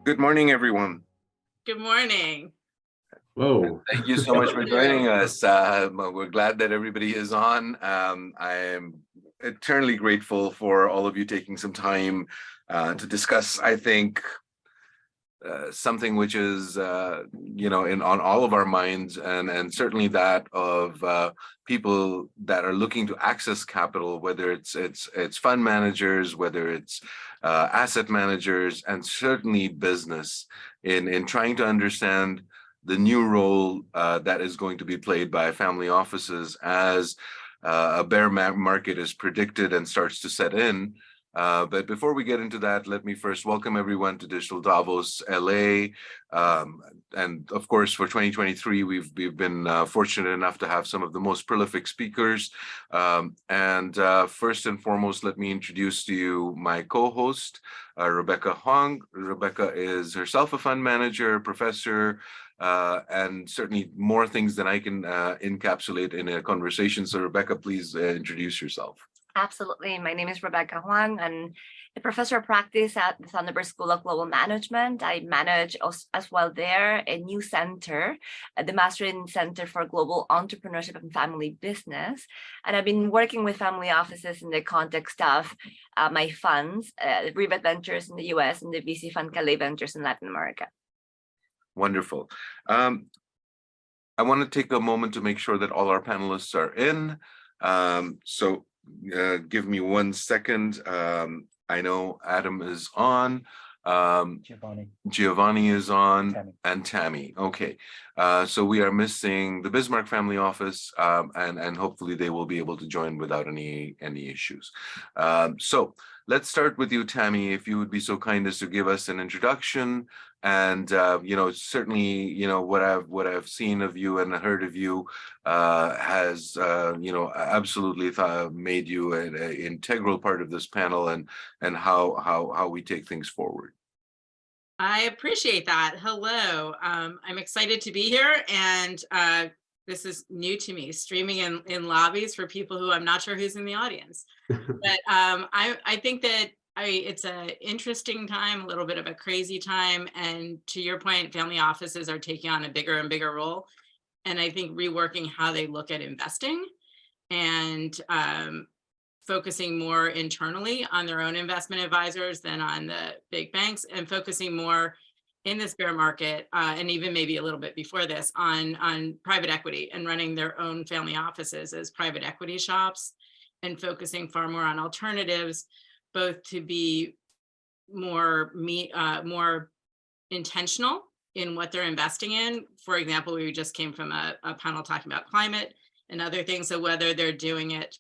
Good morning, everyone. Good morning. Whoa. Thank you so much for joining us. We're glad that everybody is on. I am eternally grateful for all of you taking some time to discuss, I think, something which is, on all of our minds, and certainly that of people that are looking to access capital, whether it's fund managers, whether it's asset managers, and certainly business in trying to understand the new role that is going to be played by family offices as a bear market is predicted and starts to set in. But before we get into that, let me first welcome everyone to Digital Davos LA. And of course, for 2023, we've been fortunate enough to have some of the most prolific speakers. First and foremost, let me introduce to you my co-host, Rebeca Hwang. Rebeca is herself a fund manager, professor, and certainly more things than I can encapsulate in a conversation. So Rebeca, please introduce yourself. Absolutely. My name is Rebeca Hwang. I'm a professor of practice at the Thunderbird School of Global Management. I manage as well there a new center, the Mastering Center for Global Entrepreneurship and Family Business. And I've been working with family offices in the context of my funds, Rivet Ventures in the US and the VC fund Calais Ventures in Latin America. Wonderful. I want to take a moment to make sure that all our panelists are in. Give me 1 second. I know Adam is on. Giovanni is on, Tammy. And Tammy. Okay. So we are missing the Bismarck family office, and hopefully they will be able to join without any issues. So let's start with you, Tammy, if you would be so kind as to give us an introduction. And certainly, what I've seen of you and heard of you has absolutely made you an integral part of this panel and how we take things forward. I appreciate that. Hello, I'm excited to be here, and this is new to me, streaming in lobbies for people who I'm not sure who's in the audience. But I think that it's an interesting time, a little bit of a crazy time, and to your point, family offices are taking on a bigger and bigger role, and I think reworking how they look at investing and focusing more internally on their own investment advisors than on the big banks, and focusing more in this bear market, and even maybe a little bit before this, on private equity and running their own family offices as private equity shops, and focusing far more on alternatives, both to be more intentional in what they're investing in. For example, we just came from a panel talking about climate and other things. So whether they're doing it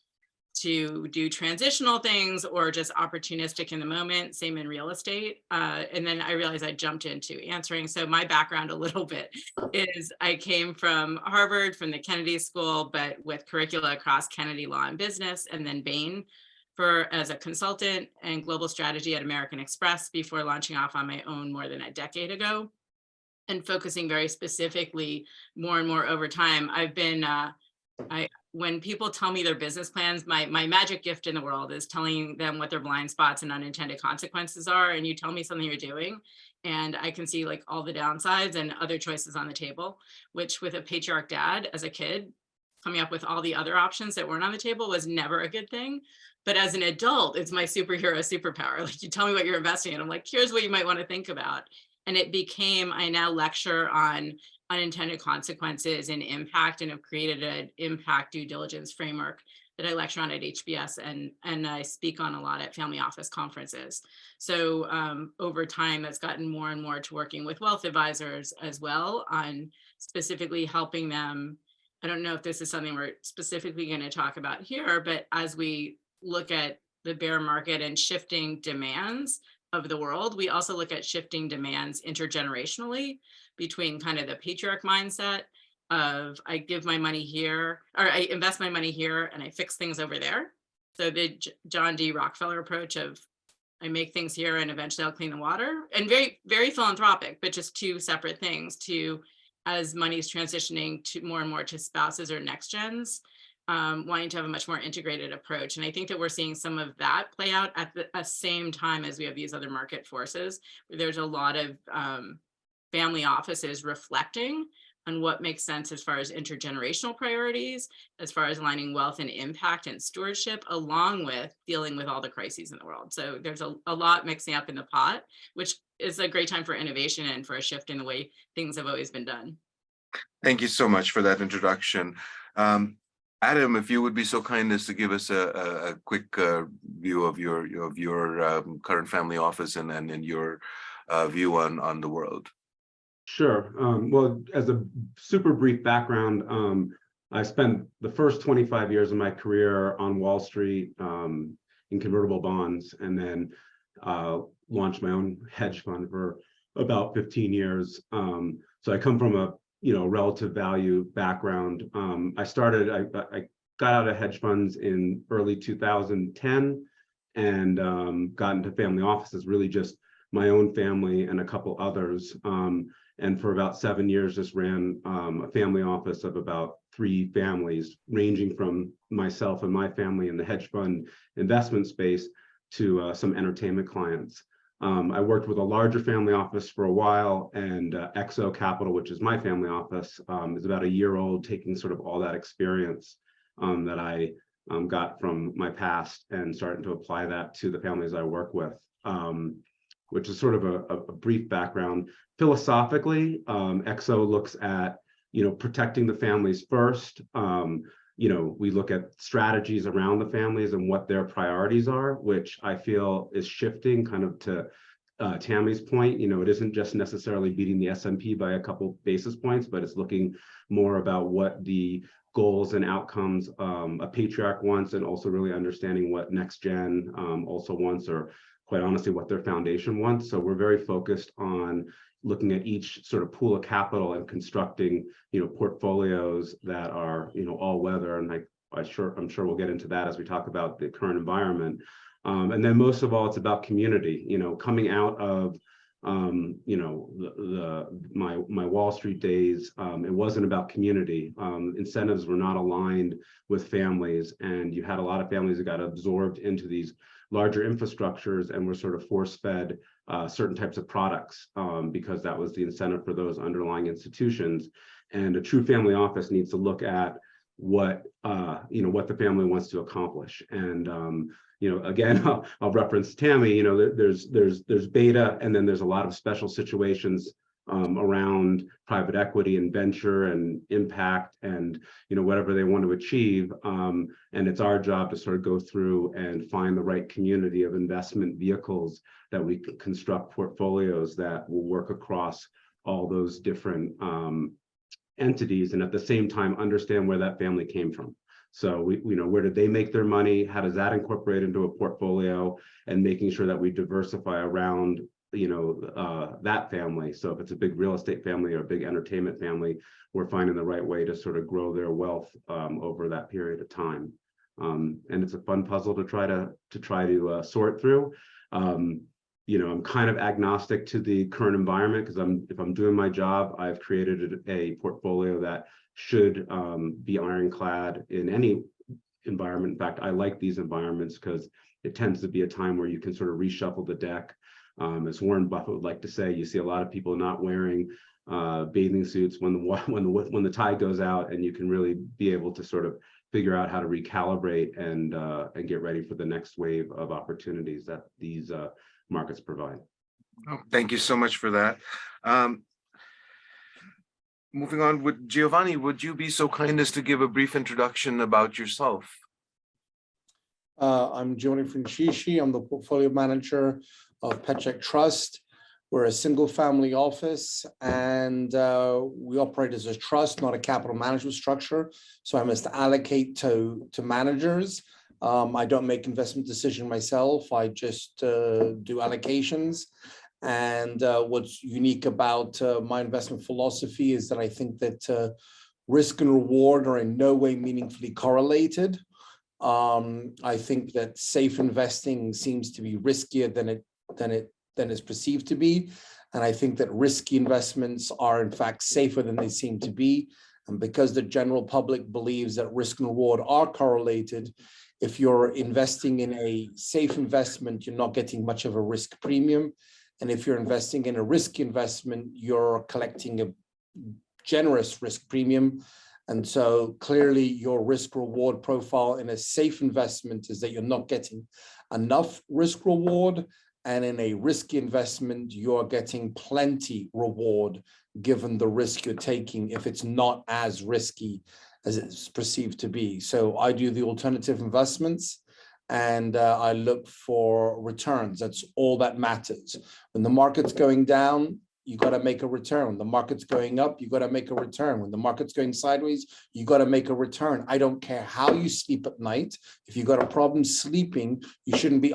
to do transitional things or just opportunistic in the moment, same in real estate. And then I realized I jumped into answering. So my background a little bit is I came from Harvard, from the Kennedy School, but with curricula across Kennedy Law and Business, and then Bain as a consultant and global strategy at American Express before launching off on my own more than a decade ago, and focusing very specifically more and more over time. I've been, when people tell me their business plans, my magic gift in the world is telling them what their blind spots and unintended consequences are. And you tell me something you're doing, and I can see like all the downsides and other choices on the table, which with a patriarch dad as a kid, coming up with all the other options that weren't on the table was never a good thing. But as an adult, it's my superpower. Like, you tell me what you're investing in, I'm like, here's what you might want to think about. And it became, I now lecture on unintended consequences and impact, and have created an impact due diligence framework that I lecture on at HBS, and I speak on a lot at family office conferences. So over time, that's gotten more and more to working with wealth advisors as well, on specifically helping them. I don't know if this is something we're specifically going to talk about here, but as we look at the bear market and shifting demands of the world, we also look at shifting demands intergenerationally between kind of the patriarch mindset of I give my money here, or I invest my money here and I fix things over there. So the John D. Rockefeller approach of I make things here and eventually I'll clean the water, and very, very philanthropic, but just two separate things, to as money is transitioning to more and more to spouses or next gens. wanting to have a much more integrated approach. And I think that we're seeing some of that play out at the same time as we have these other market forces, where there's a lot of family offices reflecting on what makes sense as far as intergenerational priorities, as far as aligning wealth and impact and stewardship, along with dealing with all the crises in the world. So there's a lot mixing up in the pot, which is a great time for innovation and for a shift in the way things have always been done. Thank you so much for that introduction. Adam, if you would be so kind as to give us a quick view of your current family office and your view on the world. Sure. Well, as a super brief background, I spent the first 25 years of my career on Wall Street in convertible bonds, and then launched my own hedge fund for about 15 years. So I come from a relative value background. I got out of hedge funds in early 2010 and got into family offices, really just my own family and a couple others. And for about 7 years, just ran a family office of about 3 families, ranging from myself and my family in the hedge fund investment space to some entertainment clients. I worked with a larger family office for a while, and XO Capital, which is my family office, is about a year old, taking sort of all that experience that I got from my past and starting to apply that to the families I work with, which is sort of a brief background. Philosophically, XO looks at protecting the families first. We look at strategies around the families and what their priorities are, which I feel is shifting kind of to Tammy's point. It isn't just necessarily beating the S&P by a couple basis points, but it's looking more about what the goals and outcomes a patriarch wants, and also really understanding what next gen also wants, or quite honestly, what their foundation wants. So we're very focused on looking at each sort of pool of capital and constructing, portfolios that are, all weather. And I'm sure we'll get into that as we talk about the current environment. And then most of all, it's about community. Coming out of, my Wall Street days, it wasn't about community. Incentives were not aligned with families, and you had a lot of families that got absorbed into these larger infrastructures and were sort of force-fed certain types of products because that was the incentive for those underlying institutions. And a true family office needs to look at what what the family wants to accomplish. And again, I'll reference Tammy. There's beta, and then there's a lot of special situations around private equity and venture and impact and whatever they want to achieve, and it's our job to sort of go through and find the right community of investment vehicles that we can construct portfolios that will work across all those different entities, and at the same time understand where that family came from. So where did they make their money? How does that incorporate into a portfolio? And making sure that we diversify around that family. So if it's a big real estate family or a big entertainment family, we're finding the right way to sort of grow their wealth over that period of time. And it's a fun puzzle to try to sort through. I'm kind of agnostic to the current environment, because if I'm doing my job, I've created a portfolio that should be ironclad in any environment. In fact, I like these environments because it tends to be a time where you can sort of reshuffle the deck. As Warren Buffett would like to say, you see a lot of people not wearing bathing suits when the tide goes out, and you can really be able to sort of figure out how to recalibrate and get ready for the next wave of opportunities that these markets provide. Oh, thank you so much for that. Moving on with Giovanni, would you be so kind as to give a brief introduction about yourself? I'm Giovanni Francisci. I'm the portfolio manager of Petcheck Trust. We're a single family office, and we operate as a trust, not a capital management structure. So I must allocate to managers. I don't make investment decisions myself. I just do allocations. And what's unique about my investment philosophy is that I think that risk and reward are in no way meaningfully correlated. I think that safe investing seems to be riskier than it's perceived to be, and I think that risky investments are in fact safer than they seem to be. And because the general public believes that risk and reward are correlated, if you're investing in a safe investment, you're not getting much of a risk premium. And if you're investing in a risk investment, you're collecting a generous risk premium. And so clearly your risk reward profile in a safe investment is that you're not getting enough risk reward. And in a risky investment, you're getting plenty reward given the risk you're taking if it's not as risky as it's perceived to be. So I do the alternative investments and I look for returns. That's all that matters. When the market's going down, you got to make a return. When the market's going up, you got to make a return. When the market's going sideways, you got to make a return. I don't care how you sleep at night. If you got a problem sleeping, you shouldn't be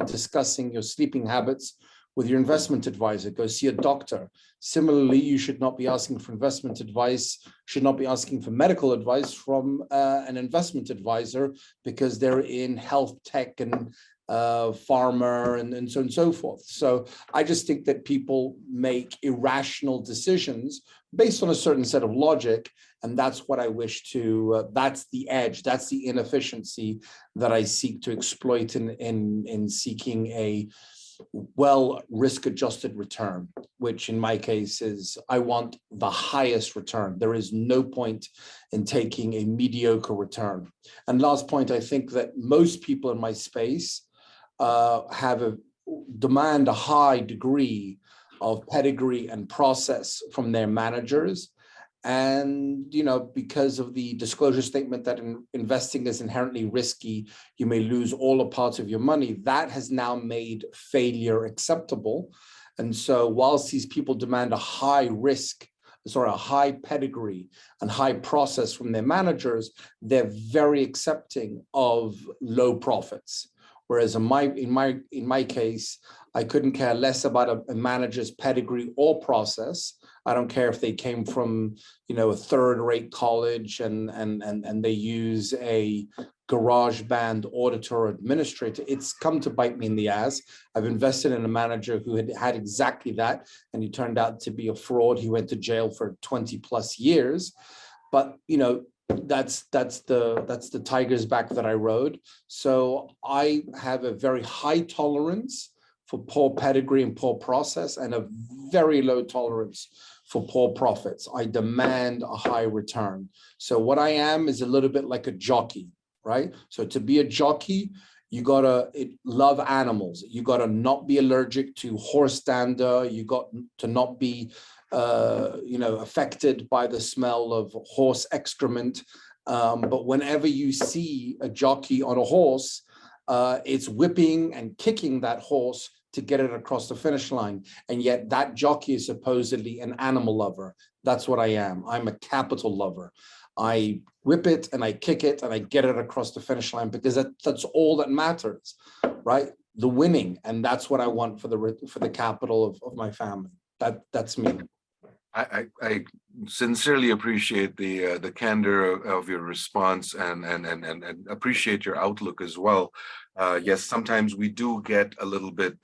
discussing your sleeping habits with your investment advisor. Go see a doctor. Similarly, you should not be asking for investment advice, should not be asking for medical advice from an investment advisor because they're in health tech and pharma and so on and so forth. So I just think that people make irrational decisions based on a certain set of logic. And that's what I wish to, that's the edge, that's the inefficiency that I seek to exploit in seeking a well risk-adjusted return, which in my case is I want the highest return. There is no point in taking a mediocre return. And last point, I think that most people in my space demand a high degree of pedigree and process from their managers. And, you know, because of the disclosure statement that investing is inherently risky, you may lose all or part of your money. That has now made failure acceptable. And so whilst these people demand a high pedigree and high process from their managers, they're very accepting of low profits. Whereas in my case, I couldn't care less about a manager's pedigree or process. I don't care if they came from, you know, a third-rate college and they use a garage band auditor or administrator. It's come to bite me in the ass. I've invested in a manager who had exactly that, and he turned out to be a fraud. He went to jail for 20 plus years. But, you know, that's the tiger's back that I rode. So I have a very high tolerance for poor pedigree and poor process, and a very low tolerance for poor profits. I demand a high return. So what I am is a little bit like a jockey, right? So to be a jockey, you gotta love animals. You gotta not be allergic to horse dander. You got to not be affected by the smell of horse excrement. But whenever you see a jockey on a horse, it's whipping and kicking that horse to get it across the finish line. And yet that jockey is supposedly an animal lover. That's what I am. I'm a capital lover. I whip it and I kick it and I get it across the finish line because that's all that matters, right? The winning. And that's what I want for the capital of my family. That's me. I sincerely appreciate the candor of your response and appreciate your outlook as well. Yes, sometimes we do get a little bit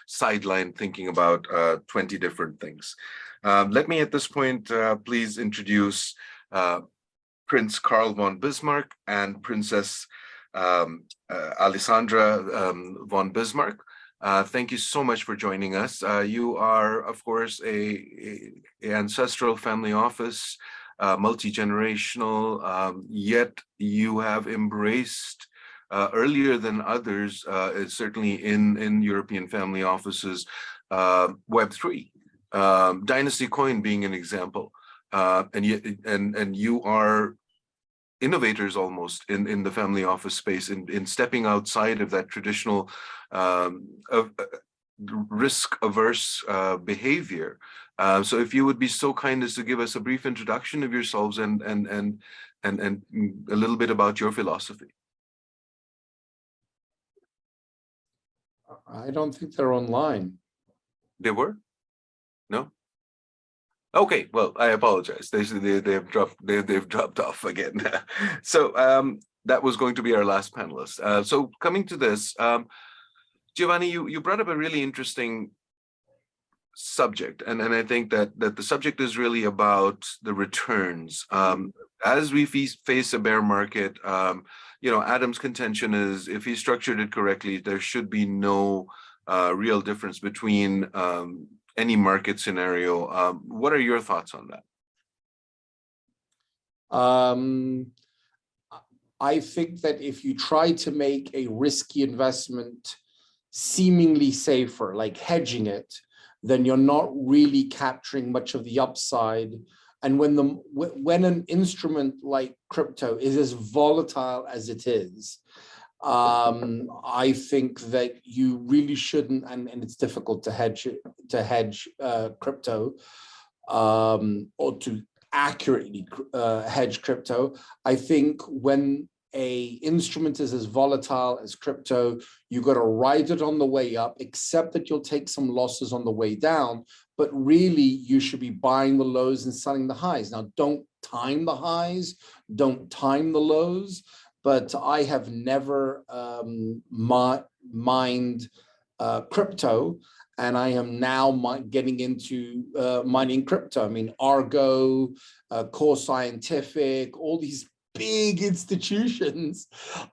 sidelined thinking about 20 different things. Let me at this point please introduce Prince Karl von Bismarck and Princess Alessandra von Bismarck. Thank you so much for joining us. You are, of course, a ancestral family office, multi-generational, yet you have embraced earlier than others, certainly in European family offices, Web3, Dynasty Coin being an example, and you are innovators almost in the family office space in stepping outside of that traditional risk-averse behavior. So if you would be so kind as to give us a brief introduction of yourselves and a little bit about your philosophy. I don't think they're online. They were? No? Okay, well, I apologize. They've dropped off again. So that was going to be our last panelist. So coming to this, Giovanni, you brought up a really interesting subject, and I think that the subject is really about the returns. As we face a bear market, Adam's contention is if he structured it correctly, there should be no real difference between any market scenario. What are your thoughts on that? I think that if you try to make a risky investment seemingly safer, like hedging it, then you're not really capturing much of the upside. And when an instrument like crypto is as volatile as it is, I think that you really shouldn't, and it's difficult to hedge crypto, or to accurately hedge crypto. I think when a instrument is as volatile as crypto, you got to ride it on the way up, except that you'll take some losses on the way down, but really you should be buying the lows and selling the highs. Now, don't time the highs, don't time the lows, but I have never mined crypto, and I am now getting into mining crypto. I mean, Argo, Core Scientific, all these big institutions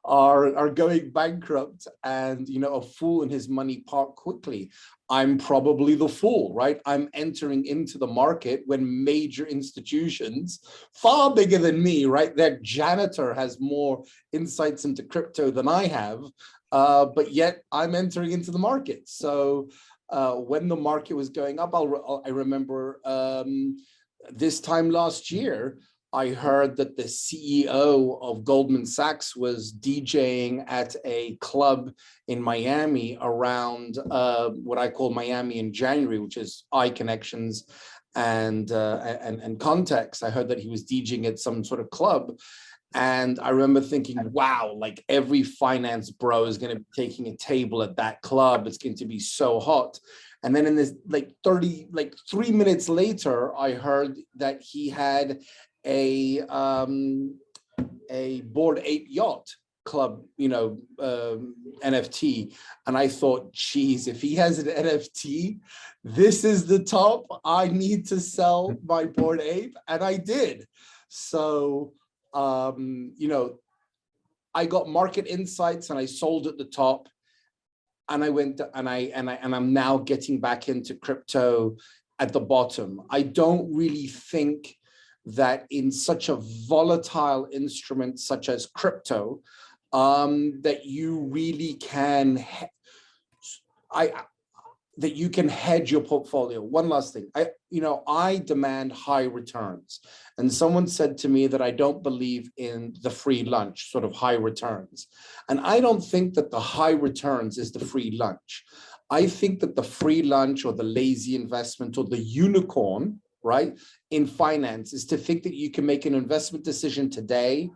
are going bankrupt, and a fool and his money part quickly. I'm probably the fool, right? I'm entering into the market when major institutions, far bigger than me, right? Their janitor has more insights into crypto than I have, but yet I'm entering into the market. So when the market was going up, I remember this time last year, I heard that the CEO of Goldman Sachs was DJing at a club in Miami around what I call Miami in January, which is eye connections and context. I heard that he was DJing at some sort of club. And I remember thinking, wow, like every finance bro is going to be taking a table at that club. It's going to be so hot. And then in this 3 minutes later, I heard that he had a Bored Ape Yacht Club, NFT. And I thought, geez, if he has an NFT, this is the top. I need to sell my Bored Ape. And I did. So, I got market insights and I sold at the top. And I went and I'm now getting back into crypto at the bottom. I don't really think that in such a volatile instrument such as crypto, that you really can, that you can hedge your portfolio. One last thing, I demand high returns. And someone said to me that I don't believe in the free lunch, sort of high returns. And I don't think that the high returns is the free lunch. I think that the free lunch or the lazy investment or the unicorn, right, in finance is to think that you can make an investment decision today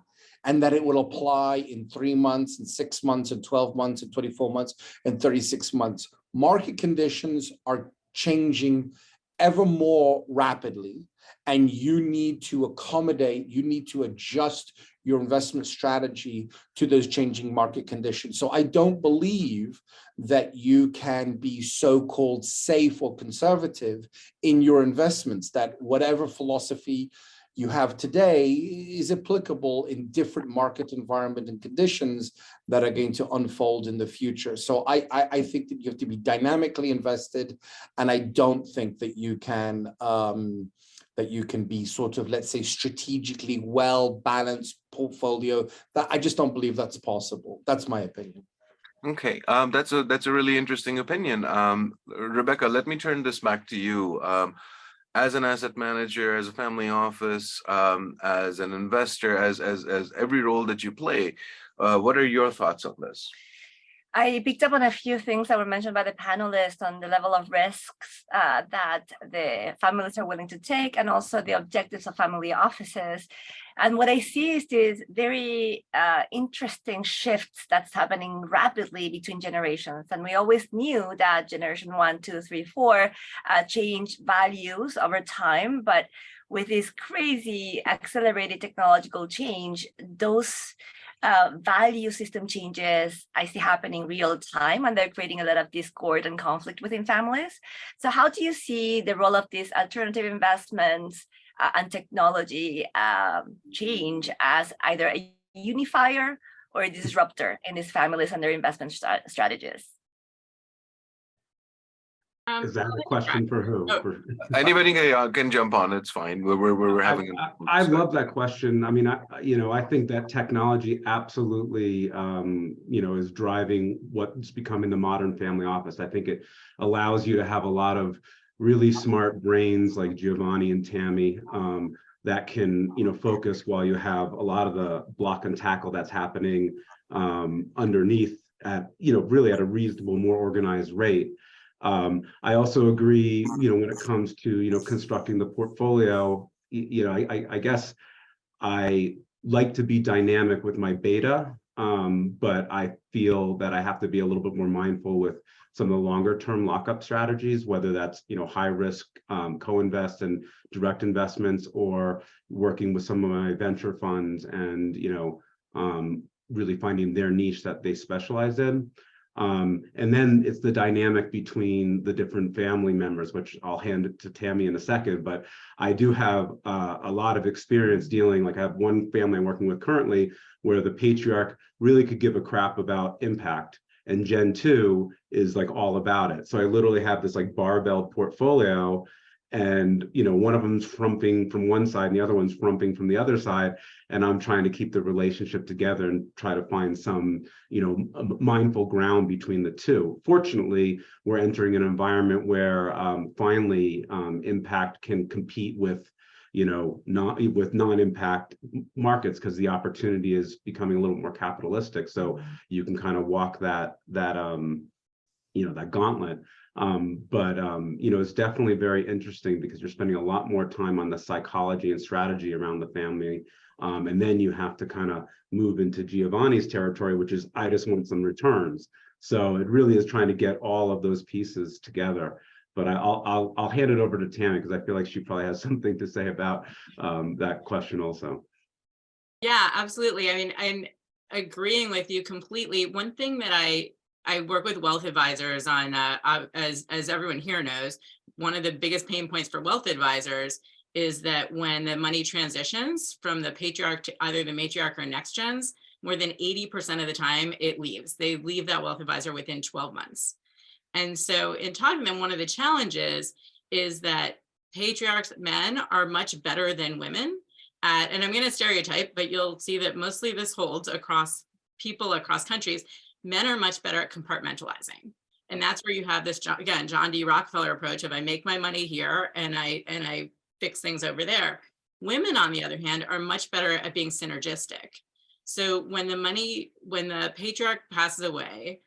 and that it will apply in 3 months and 6 months and 12 months and 24 months and 36 months. Market conditions are changing ever more rapidly, and you need to accommodate, you need to adjust your investment strategy to those changing market conditions. So I don't believe that you can be so-called safe or conservative in your investments, that whatever philosophy you have today is applicable in different market environment and conditions that are going to unfold in the future. So I think that you have to be dynamically invested, and I don't think that you can be sort of, let's say, strategically well-balanced portfolio. That I just don't believe that's possible. That's my opinion. Okay, that's a really interesting opinion. Rebeca, let me turn this back to you. As an asset manager, as a family office, as an investor, as every role that you play, what are your thoughts on this? I picked up on a few things that were mentioned by the panelists on the level of risks that the families are willing to take, and also the objectives of family offices. And what I see is these very interesting shifts that's happening rapidly between generations. And we always knew that generation 1, 2, 3, 4 change values over time, but with this crazy accelerated technological change, those value system changes I see happening real time, and they're creating a lot of discord and conflict within families. So how do you see the role of these alternative investments and technology change as either a unifier or a disruptor in these families and their investment strategies? Is that a question for who? Oh. Anybody can jump on. It's fine. We're having. I love that question. I mean, I think that technology absolutely, is driving what's becoming the modern family office. I think it allows you to have a lot of really smart brains like Giovanni and Tammy that can, focus while you have a lot of the block and tackle that's happening underneath at, really at a reasonable, more organized rate. I also agree, when it comes to, constructing the portfolio, I guess I like to be dynamic with my beta, but I feel that I have to be a little bit more mindful with some of the longer term lockup strategies, whether that's, high risk co-invest and direct investments, or working with some of my venture funds and, really finding their niche that they specialize in. And then it's the dynamic between the different family members, which I'll hand it to Tammy in a second, but I do have a lot of experience dealing, like I have one family I'm working with currently where the patriarch really could give a crap about impact, and Gen 2 is like all about it. So I literally have this like barbell portfolio, and one of them's frumping from one side and the other one's frumping from the other side, and I'm trying to keep the relationship together and try to find some mindful ground between the two. Fortunately, we're entering an environment where finally impact can compete with non-impact markets, because the opportunity is becoming a little more capitalistic, so you can kind of walk that gauntlet. It's definitely very interesting because you're spending a lot more time on the psychology and strategy around the family. And then you have to kind of move into Giovanni's territory, which is, I just want some returns. So it really is trying to get all of those pieces together. But I'll hand it over to Tammy, because I feel like she probably has something to say about that question also. Yeah, absolutely. I mean, I'm agreeing with you completely. One thing that I work with wealth advisors on, as everyone here knows, one of the biggest pain points for wealth advisors is that when the money transitions from the patriarch to either the matriarch or next gens, more than 80% of the time it leaves. They leave that wealth advisor within 12 months. And so in talking to them, one of the challenges is that patriarchs, men, are much better than women at, and I'm going to stereotype, but you'll see that mostly this holds across people across countries. Men are much better at compartmentalizing. And that's where you have this, again, John D. Rockefeller approach of I make my money here and I fix things over there. Women, on the other hand, are much better at being synergistic. So when the patriarch passes away,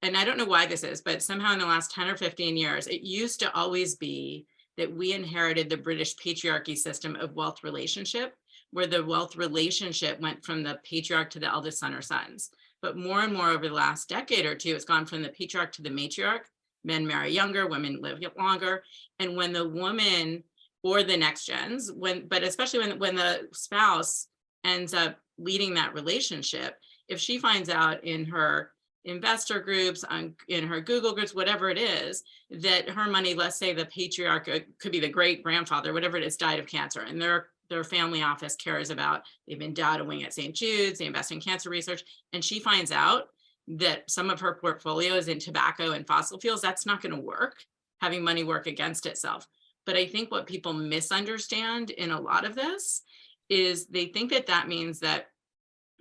and I don't know why this is, but somehow in the last 10 or 15 years, it used to always be that we inherited the British patriarchy system of wealth relationship, where the wealth relationship went from the patriarch to the eldest son or sons. But more and more over the last decade or two, it's gone from the patriarch to the matriarch. Men marry younger, women live longer. And when the woman or the next gens, but especially when the spouse ends up leading that relationship, if she finds out in her investor groups, in her Google groups, whatever it is, that her money, let's say the patriarch, could be the great grandfather, whatever it is, died of cancer, and their family office cares about, they've endowed a wing at St. Jude's, they invest in cancer research, and she finds out that some of her portfolio is in tobacco and fossil fuels, that's not going to work, having money work against itself. But I think what people misunderstand in a lot of this is they think that that means that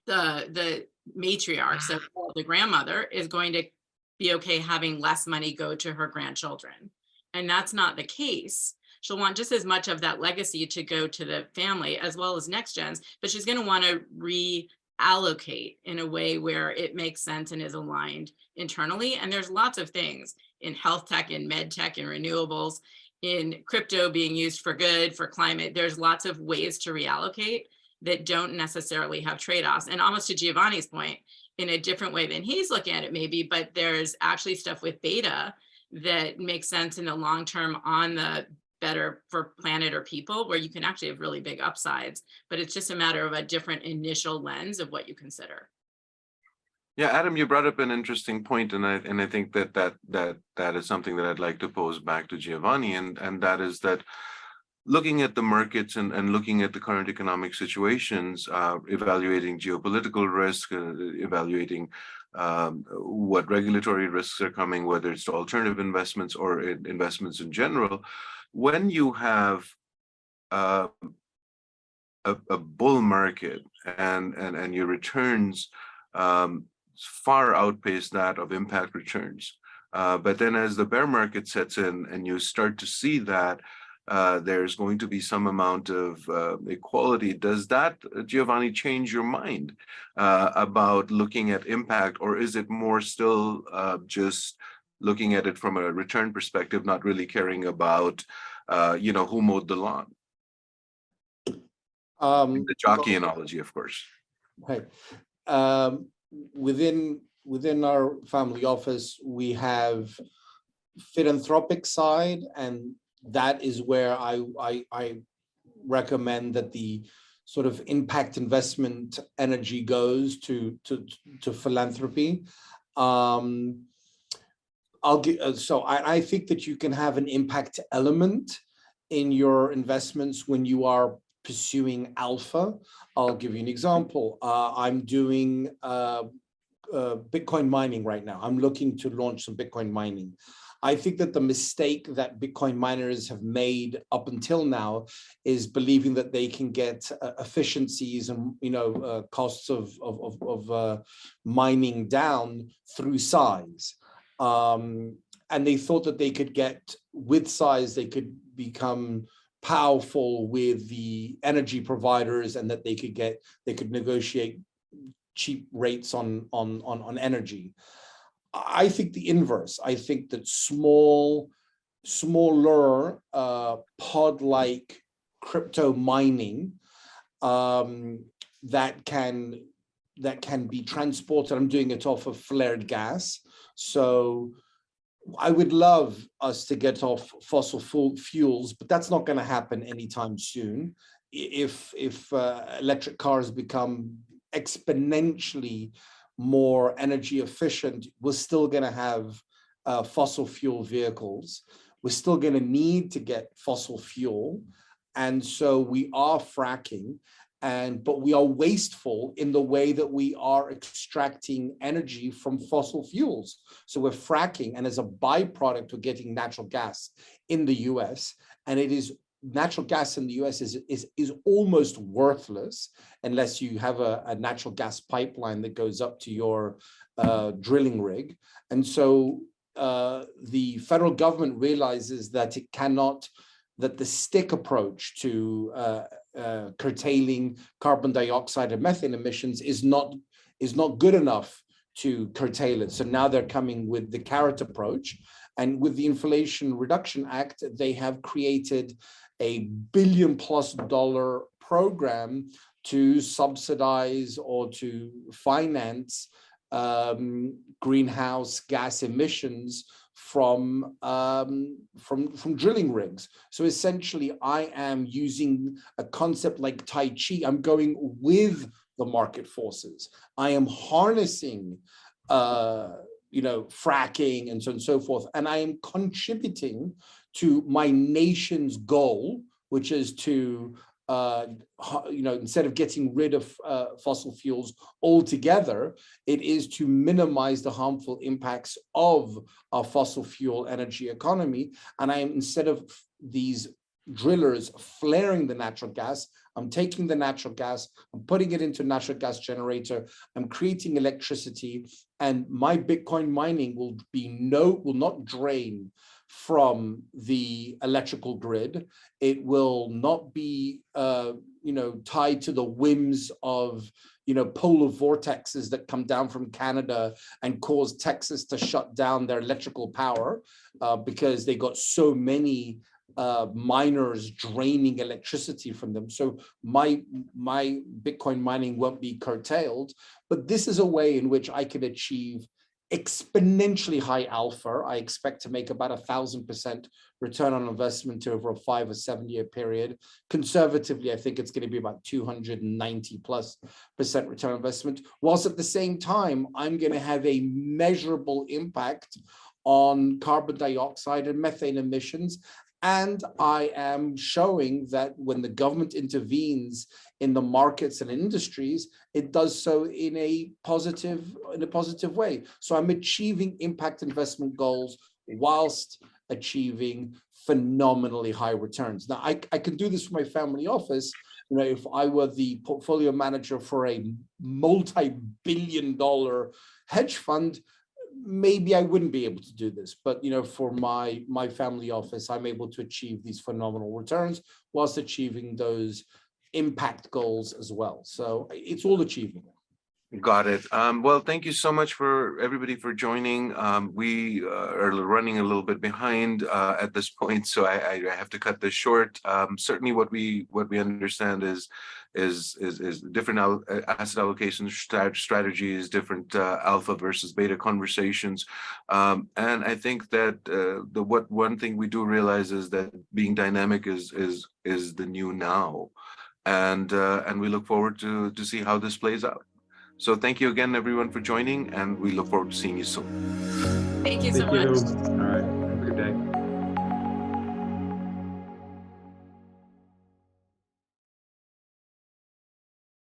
the matriarch, so the grandmother, is going to be okay having less money go to her grandchildren. And that's not the case. She'll want just as much of that legacy to go to the family as well as next gens, but she's going to want to reallocate in a way where it makes sense and is aligned internally. And there's lots of things in health tech, in med tech, in renewables, in crypto being used for good, for climate. There's lots of ways to reallocate that don't necessarily have trade-offs. And almost to Giovanni's point, in a different way than he's looking at it maybe, but there's actually stuff with beta that makes sense in the long term on the better for planet or people, where you can actually have really big upsides, but it's just a matter of a different initial lens of what you consider. Yeah, Adam, you brought up an interesting point, and I think that is something that I'd like to pose back to Giovanni, and that is that looking at the markets and looking at the current economic situations, evaluating geopolitical risk, evaluating what regulatory risks are coming, whether it's to alternative investments or investments in general, when you have uh, a bull market and your returns um, far outpace that of impact returns. But then as the bear market sets in and you start to see that there's going to be some amount of equality, does that, Giovanni, change your mind about looking at impact, or is it more still just looking at it from a return perspective, not really caring about, who mowed the lawn? The jockey analogy, of course. Right. Within our family office, we have philanthropic side, and that is where I recommend that the sort of impact investment energy goes to philanthropy. I think that you can have an impact element in your investments when you are pursuing alpha. I'll give you an example. I'm doing Bitcoin mining right now. I'm looking to launch some Bitcoin mining. I think that the mistake that Bitcoin miners have made up until now is believing that they can get efficiencies and costs of mining down through size. And they thought that they could get, with size, they could become powerful with the energy providers, and that they could negotiate cheap rates on energy. I think the inverse. I think that smaller pod-like crypto mining that can be transported. I'm doing it off of flared gas. So I would love us to get off fossil fuels, but that's not going to happen anytime soon. If electric cars become exponentially more energy efficient, we're still going to have fossil fuel vehicles. We're still going to need to get fossil fuel. And so we are fracking, but we are wasteful in the way that we are extracting energy from fossil fuels. So we're fracking, and as a byproduct, we're getting natural gas in the US, and natural gas in the US is almost worthless unless you have a natural gas pipeline that goes up to your drilling rig. And so the federal government realizes that that the stick approach to curtailing carbon dioxide and methane emissions is not good enough to curtail it. So now they're coming with the carrot approach. And with the Inflation Reduction Act, they have created a $1 billion+ program to subsidize or to finance greenhouse gas emissions from drilling rigs. So essentially, I am using a concept like Tai Chi. I'm going with the market forces. I am harnessing fracking and so on and so forth, and I am contributing to my nation's goal, which is to instead of getting rid of fossil fuels altogether, it is to minimize the harmful impacts of our fossil fuel energy economy. And instead of these drillers flaring the natural gas, I'm taking the natural gas, I'm putting it into a natural gas generator, I'm creating electricity, and my Bitcoin mining will not drain from the electrical grid. It will not be tied to the whims of polar vortexes that come down from Canada and cause Texas to shut down their electrical power because they got so many miners draining electricity from them. So my Bitcoin mining won't be curtailed, but this is a way in which I can achieve exponentially high alpha. I expect to make about 1,000% return on investment over a 5 or 7 year period. Conservatively, I think it's going to be about 290+% return on investment, whilst at the same time, I'm going to have a measurable impact on carbon dioxide and methane emissions. And I am showing that when the government intervenes in the markets and industries, it does so in a positive way. So I'm achieving impact investment goals whilst achieving phenomenally high returns. Now, I can do this for my family office. You know, if I were the portfolio manager for a multi-billion-dollar hedge fund, maybe I wouldn't be able to do this, but you know, for my family office, I'm able to achieve these phenomenal returns whilst achieving those impact goals as well. So it's all achievable. Got it. Well, thank you so much for everybody for joining. We are running a little bit behind at this point, so I have to cut this short. Certainly, what we understand is different asset allocation strategies, different alpha versus beta conversations, and I think that one thing we do realize is that being dynamic is the new now, and we look forward to see how this plays out. So thank you again, everyone, for joining, and we look forward to seeing you soon. Thank you so Thank you. much. All right. Have a good day.